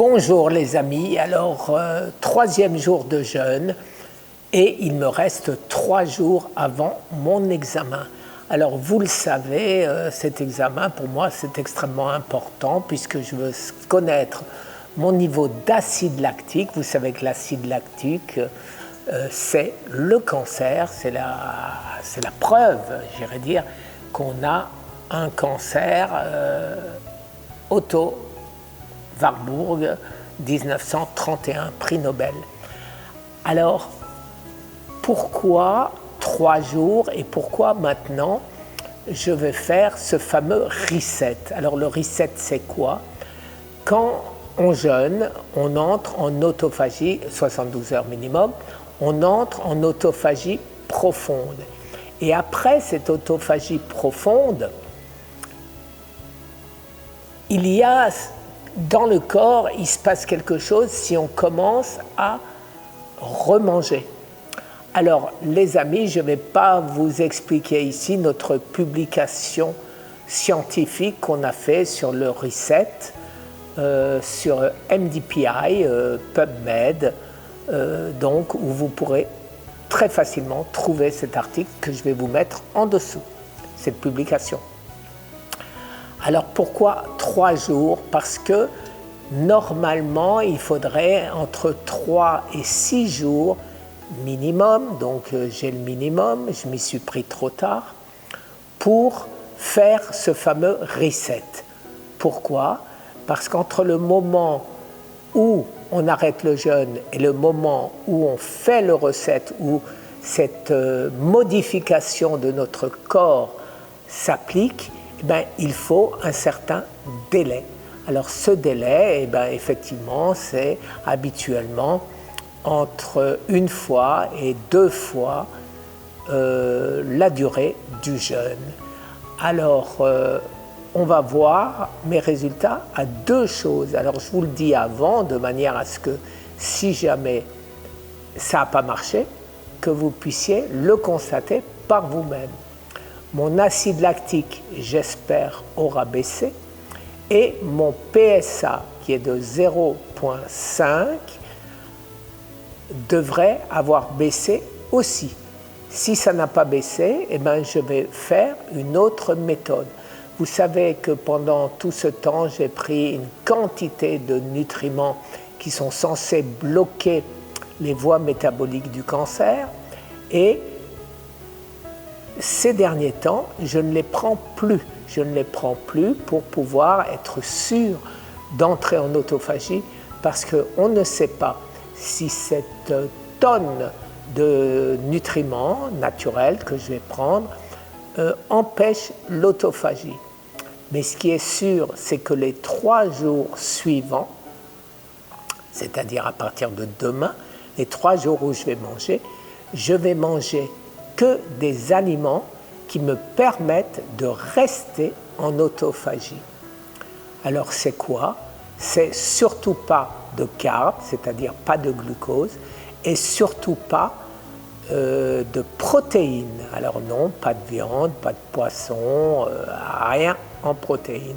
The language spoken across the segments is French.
Bonjour les amis, alors troisième jour de jeûne et il me reste 3 jours avant mon examen. Alors vous le savez, cet examen pour moi c'est extrêmement important puisque je veux connaître mon niveau d'acide lactique. Vous savez que l'acide lactique c'est le cancer, c'est la preuve, j'irais dire, qu'on a un cancer Otto Warburg, 1931, prix Nobel. Alors, pourquoi 3 jours et pourquoi maintenant je vais faire ce fameux reset? Alors, le reset, c'est quoi? Quand on jeûne, on entre en autophagie, 72 heures minimum, on entre en autophagie profonde. Et après cette autophagie profonde, il y a dans le corps, il se passe quelque chose si on commence à remanger. Alors, les amis, je ne vais pas vous expliquer ici notre publication scientifique qu'on a fait sur le reset, sur MDPI, PubMed, donc où vous pourrez très facilement trouver cet article que je vais vous mettre en dessous, cette publication. Alors pourquoi 3 jours? Parce que normalement il faudrait entre 3 et 6 jours minimum, donc j'ai le minimum, je m'y suis pris trop tard, pour faire ce fameux reset. Pourquoi? Parce qu'entre le moment où on arrête le jeûne et le moment où on fait le reset, où cette modification de notre corps s'applique, il faut un certain délai. Alors ce délai, effectivement, c'est habituellement entre 1 fois et 2 fois la durée du jeûne. Alors, on va voir mes résultats à 2 choses. Alors, je vous le dis avant, de manière à ce que, si jamais ça n'a pas marché, que vous puissiez le constater par vous-même. Mon acide lactique, j'espère, aura baissé et mon PSA, qui est de 0,5, devrait avoir baissé aussi. Si ça n'a pas baissé, je vais faire une autre méthode. Vous savez que pendant tout ce temps, j'ai pris une quantité de nutriments qui sont censés bloquer les voies métaboliques du cancer et ces derniers temps, je ne les prends plus. Je ne les prends plus pour pouvoir être sûr d'entrer en autophagie parce qu'on ne sait pas si cette tonne de nutriments naturels que je vais prendre empêche l'autophagie. Mais ce qui est sûr, c'est que les 3 jours suivants, c'est-à-dire à partir de demain, les 3 jours où je vais manger que des aliments qui me permettent de rester en autophagie. Alors c'est quoi? C'est surtout pas de carbs, c'est-à-dire pas de glucose, et surtout pas de protéines. Alors non, pas de viande, pas de poisson, rien en protéines.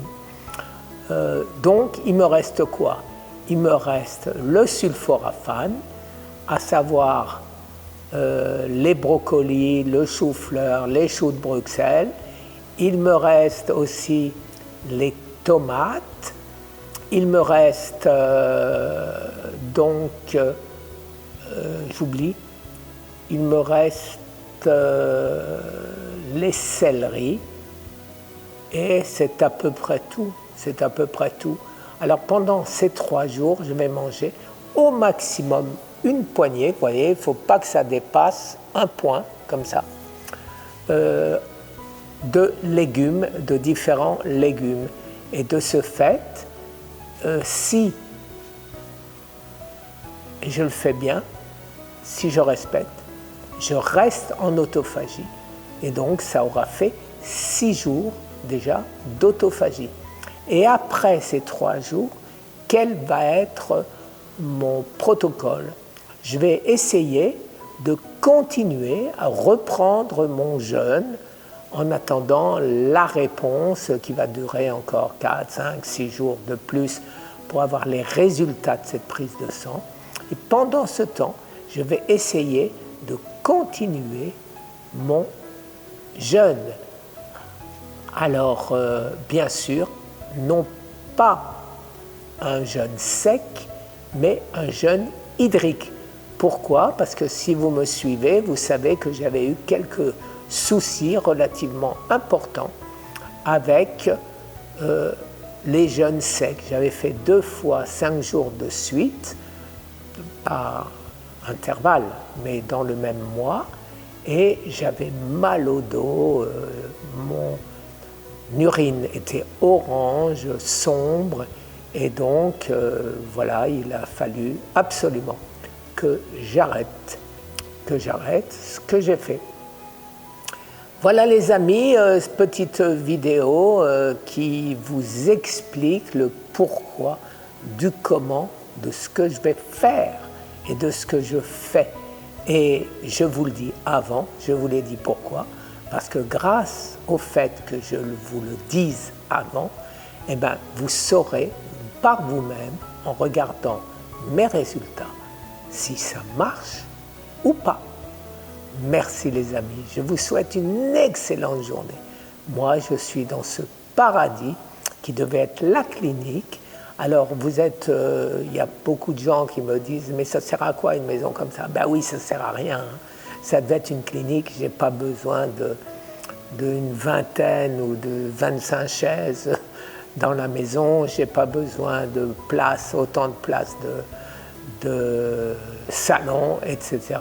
Donc il me reste quoi? Il me reste le sulforaphane, à savoir les brocolis, le chou-fleur, les choux de Bruxelles. Il me reste aussi les tomates. Il me reste j'oublie, il me reste les céleris et c'est à peu près tout. C'est à peu près tout. Alors pendant ces 3 jours, je vais manger au maximum une poignée, vous voyez, il ne faut pas que ça dépasse 1 point, comme ça, de légumes, de différents légumes. Et de ce fait, si je le fais bien, si je respecte, je reste en autophagie. Et donc, ça aura fait 6 jours déjà d'autophagie. Et après ces 3 jours, quel va être mon protocole? Je vais essayer de continuer à reprendre mon jeûne en attendant la réponse qui va durer encore 4, 5, 6 jours de plus pour avoir les résultats de cette prise de sang. Et pendant ce temps, je vais essayer de continuer mon jeûne. Alors, bien sûr, non pas un jeûne sec, mais un jeûne hydrique. Pourquoi? Parce que si vous me suivez, vous savez que j'avais eu quelques soucis relativement importants avec les jeûnes secs. J'avais fait 2 fois 5 jours de suite, par intervalle, mais dans le même mois, et j'avais mal au dos, mon urine était orange, sombre, et donc voilà, il a fallu absolument que j'arrête ce que j'ai fait. Voilà les amis, petite vidéo qui vous explique le pourquoi, du comment, de ce que je vais faire et de ce que je fais. Et je vous le dis avant, je vous l'ai dit pourquoi, parce que grâce au fait que je vous le dise avant, eh bien, vous saurez par vous-même, en regardant mes résultats, si ça marche ou pas. Merci les amis, je vous souhaite une excellente journée. Moi, je suis dans ce paradis qui devait être la clinique. Alors, il y a beaucoup de gens qui me disent « mais ça sert à quoi une maison comme ça ?» Ben oui, ça ne sert à rien. Ça devait être une clinique, je n'ai pas besoin d'une vingtaine ou de 25 chaises dans la maison, je n'ai pas besoin de place, autant de places de salon, etc.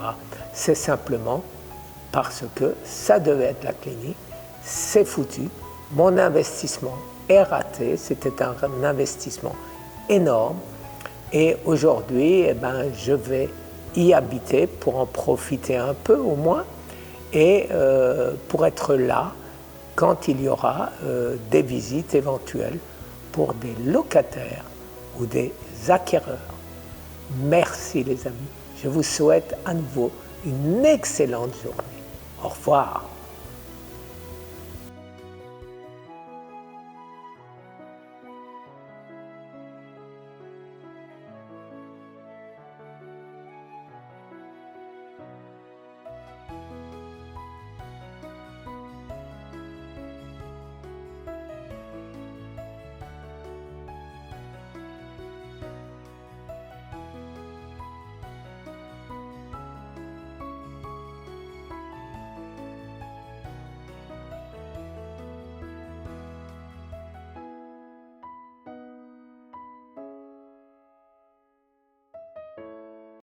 C'est simplement parce que ça devait être la clinique, c'est foutu, mon investissement est raté, c'était un investissement énorme, et aujourd'hui, eh ben, je vais y habiter pour en profiter un peu au moins, et pour être là quand il y aura des visites éventuelles pour des locataires ou des acquéreurs. Merci les amis, je vous souhaite à nouveau une excellente journée. Au revoir.